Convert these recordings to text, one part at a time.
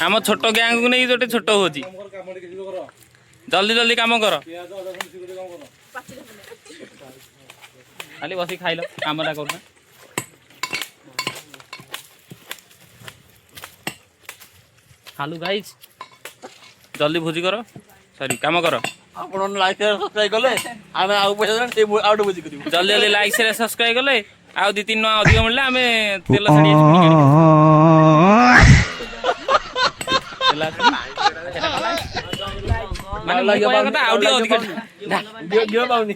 आम छोट गैंग को नहीं गोटे छोट हो जल्दी जल्दी काम कर खाली बस खाइल कमटा करना हालू गाइज जल्दी भोजी कर सॉरी काम कर आपण लाइक सब्सक्राइब कले आमे आउ पैसा देन से आउट भोजी करियो जल्दी जल्दी लाइक शेयर सब्सक्राइब कले आउ 2-3 अधिक मिलले आमे तेल साड़ी माने लगे कथा आउ अधिक गियो पाउनी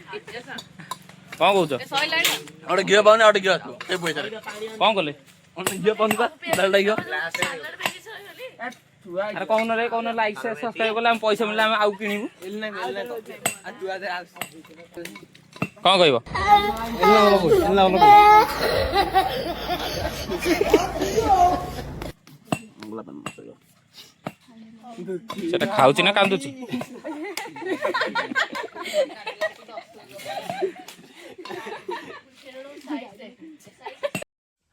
कौन कहूछ आउट गियो पाउनी आउट गियो से पैसा कौन कले गियो पाउनी बा डाल गियो अरे कौन रे कौन लाइक शेयर सब्सक्राइब कले हम पैसा मिलले हम आउ किनिबु कौन कहबो सेटा खाउची ना कांदुची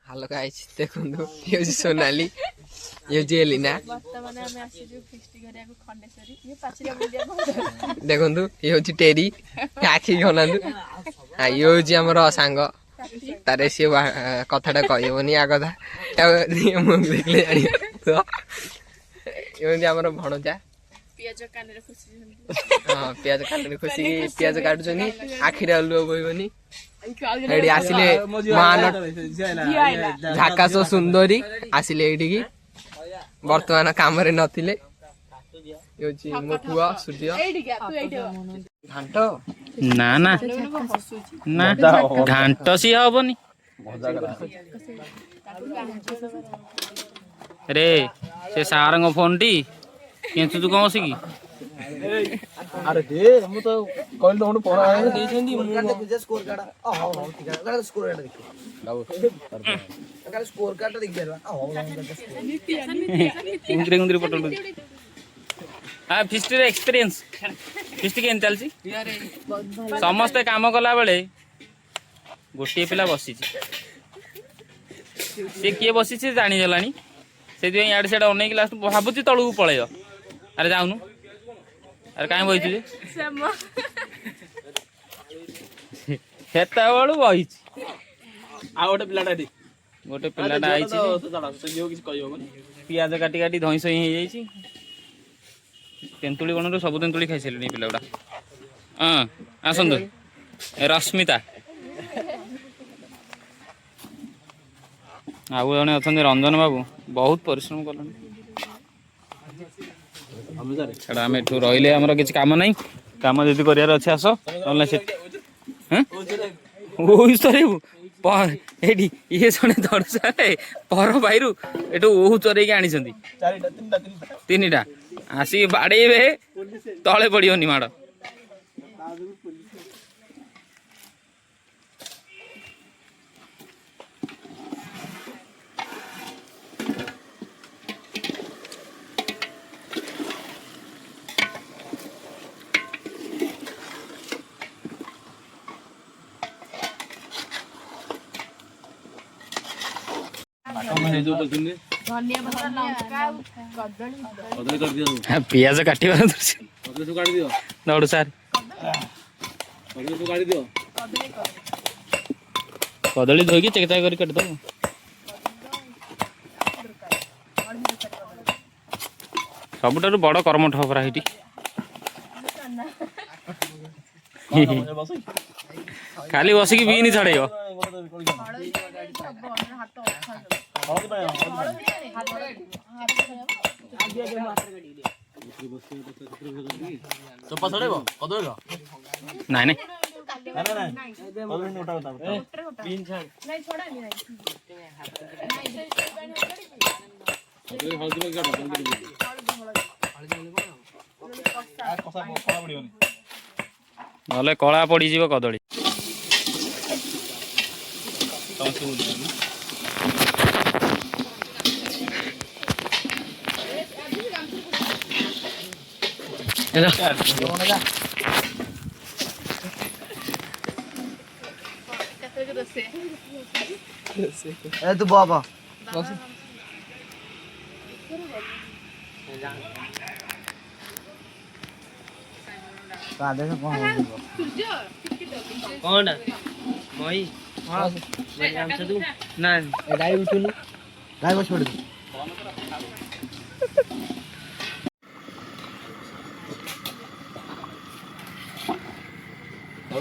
हेलो गाइस देखंदु ये सोनाली ये जेलिना देखंदु ये होची टेरी आखी गनांदु ये होची हमर सांग तारे से कथाटा कहबोनी आ कथा मु देखले जानी तो ये हमर भणजा पियाज कानरे खुशी हां पियाज कानरे खुशी पियाज काटुछनी आखिरे आलु बोइबनी एडी आसिले मान झाकास सुंदरी आसिले एडी की वर्तमान काम रे नथिले योची मोपुआ सूर्य घांटो ना ना ना घांटो सी हबनी रे से सारंग फोन टी केंचु तू कौन सिकी अरे दे हम तो कॉल दोन परा दे छंदी मु स्कोर कार्ड हो हो ठीक है स्कोर कार्ड देखो अगर स्कोर कार्ड देख देला हो गुंद्रे गुंद्रे पटल हां फिस्ट रे एक्सपीरियंस फिस्ट केन चलसी समस्त काम कला बेले गोटे पिला बसी से किए बसी से जानी जलानी से दिय याड सेड अनेक लास्ट भाबुची तळू पळेयो अरे जाउनु अरे काहे बइछु जे हेता बळू बइछि आ गोटे पिलाटा आइछि तो किछ कहियो पियाज काटी काटी धई सई हे जाइछि तेंतुली कोनरो सब तेंतुली खाइ सेलनी पिलाडा हां आसंदु रश्मिता आउ जने अछन रंजन बाबू बहुत परिश्रम करलन छड़ा आम एठू रहिले हमर किछ काम नहीं काम जदि करियार अछि आस नले से हैं ओइ सरेबु पर एडी ये जने दरसारे पर बाइरु एठू ओहु चरे के आनी छंदी तीनटा आसी बाडेबे तळे पडियोनी माड पियाज काटी दौड़ सार कदली धोई चेकता कर काट दो सबुठारु बड़ कर्मठ परा हेटी खाली बसिकी बीनी छड़ेयो नहीं नहीं नले कला पड़ी जीव कदली तू बाबा ଆଦେଶ କଣ ହଉଛି କଣଟା ମଇ ନା ଗାଈ ଉଠୁନି ଗାଈ ବସି ପଡୁଛି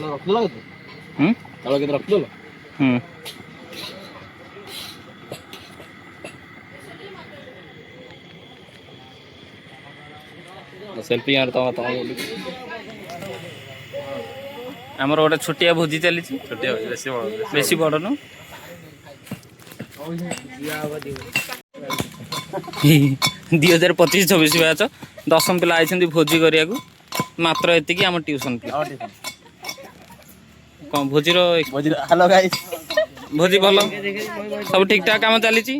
ରଖିଦେଲ କେତେ ଚାଉଳ କେତେ ରଖିଦେଲ ସେଲ୍ଫି ଆମର ଗୋଟେ ଛୋଟିଆ ଭୋଜି ଚାଲିଛି ବେଶୀ ବଡ଼ ନୁ 2025-26 ବ୍ୟାଚ୍ 10 ପିଲା ଆଇଛନ୍ତି ଭୋଜି କରିବାକୁ ମାତ୍ର ଏତିକି ଆମ ଟ୍ୟୁସନ୍ ପିଲା କ'ଣ ଭୋଜିର ହ୍ୟାଲୋ ଗାଈ ଭୋଜି ଭଲ ସବୁ ଠିକ୍ ଠାକ୍ କାମ ଚାଲିଛି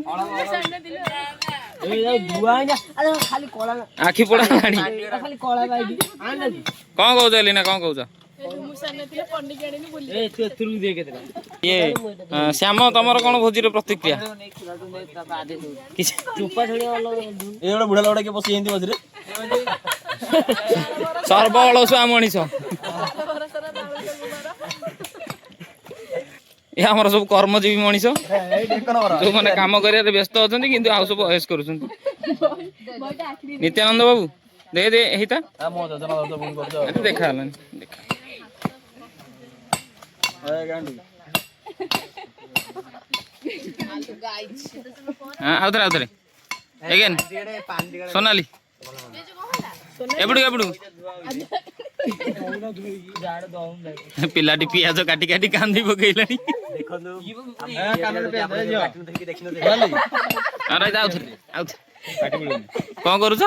ଆଖି ପୋଡ଼ା ହେଲାଣି କ'ଣ କହୁଛ ଏଲିନା କ'ଣ କହୁଛ ଇଏ ଶ୍ୟାମ ତମର କ'ଣ ଭୋଜିର ପ୍ରତିକ୍ରିୟା ବୁଢା ଲୋକ କିଏ ବସି ଏମିତି ମଝିରେ ସର୍ବ ଅଳସୁଆ ମଣିଷ ଏ ଆମର ସବୁ କର୍ମଜୀବୀ ମଣିଷ ଯୋଉମାନେ କାମ କରିବାରେ ବ୍ୟସ୍ତ ଅଛନ୍ତି କିନ୍ତୁ ଆଉ ସବୁ ଅୟସ କରୁଛନ୍ତି ନିତ୍ୟାନନ୍ଦ ବାବୁ ଦେ ହେଇତା ଦେଖା ହେଲାନି ଦେଖା ଆଉଥରେ ଏଗେନ୍ ସୋନାଲି ଏପଟୁ ପିଲାଟି ପିଆଜ କାଟି କାଟି କାନ୍ଦି ପକେଇଲାଣି କଣ କରୁଛ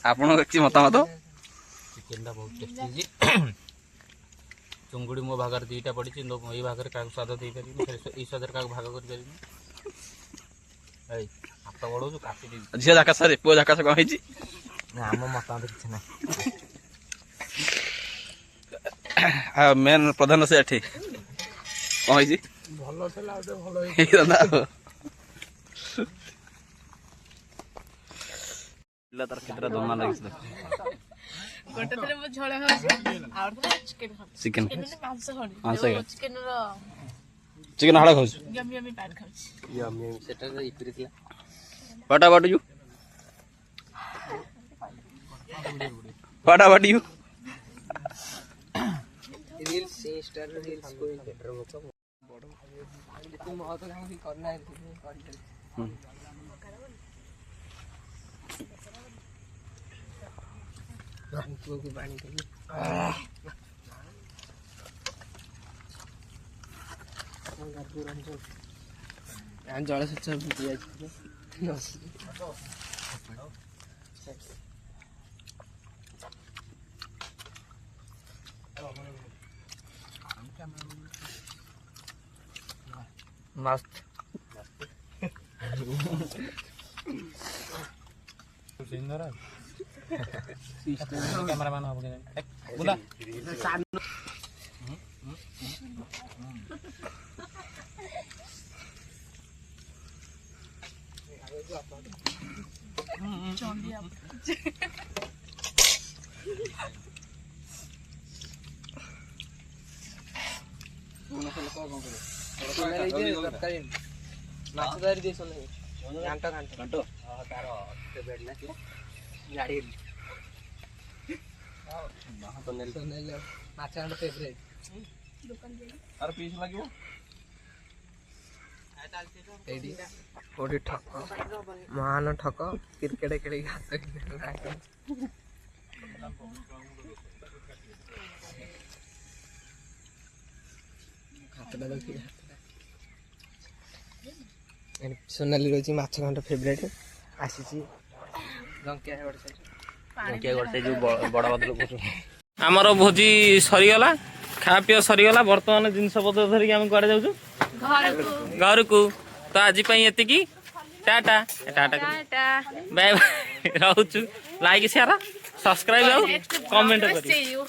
ଆପଣ କିଛି ମତାମତ ଚିକେନଟା ବହୁତ ଟେଷ୍ଟି ହେଇଛି ଚୁଙ୍ଗୁଡ଼ି ମୋ ଭାଗରେ ଦୁଇଟା ପଡ଼ିଛି ଏଇ ଭାଗରେ କାହାକୁ ସ୍ୱାଦ ଦେଇପାରିବିନି ଏଇ ସ୍ୱାଦରେ କାହାକୁ ଭାଗ କରିପାରିବିନି ଏଇ ହାତ ବଢ଼ଉଛୁ କାଟିଦେବି ଝିଅ ଜାକା ସାର୍ ପୁଅ ଜାକା କ'ଣ ହେଇଛି ନା ଆମ ମତାମତ କିଛି ନାହିଁ ମେନ୍ ପ୍ରଧାନ ସେ ଏଠି କ'ଣ ହେଇଛି ଭଲ ଥିଲା ତାର କେତେଟା ଦମା ଲାଗିଛି ଗୋଟେ ଥରେ ମୁଁ ଝୋଳ ଖାଉଛି ଆଉ ଥରେ ଚିକେନ ଖାଉଛି ଚିକେନ ମାଂସ ଖାଉନି ଚିକେନ ହାଡ଼ ଖାଉଛି ୟମି ୟମି ପାର୍ଟ ଖାଉଛି ସେଟା ଇପିରି ଥିଲା What about you? What about you? Reels Insta reels कोई बेटर होगा बड़ जितने महत्व हम करना है को पानी चाहिए जल सेच मस्त कैमरामैन हो गया बोला ठक महान ठक क्रिकेट खेल सोनाली रोची माछ घंट फेवरेट आसीची जंकिया गोटे साइड କିଏ ଗୋଟେ ଯୋଉ ବଡ଼ ବଦଳ କରୁଛୁ ଆମର ଭୋଜି ସରିଗଲା ଖା ପିଅ ସରିଗଲା ବର୍ତ୍ତମାନ ଜିନିଷ ପତ୍ର ଧରିକି ଆମେ କୁଆଡେ ଯାଉଛୁ ଘରକୁ ତ ଆଜି ପାଇଁ ଏତିକି ଟାଟା ଟାଟା ବାଏ ବାଏ ରହୁଛୁ ଲାଇକ୍ ସେୟାର ସବସ୍କ୍ରାଇବ ଆଉ କମେଣ୍ଟ କରିବେ See you.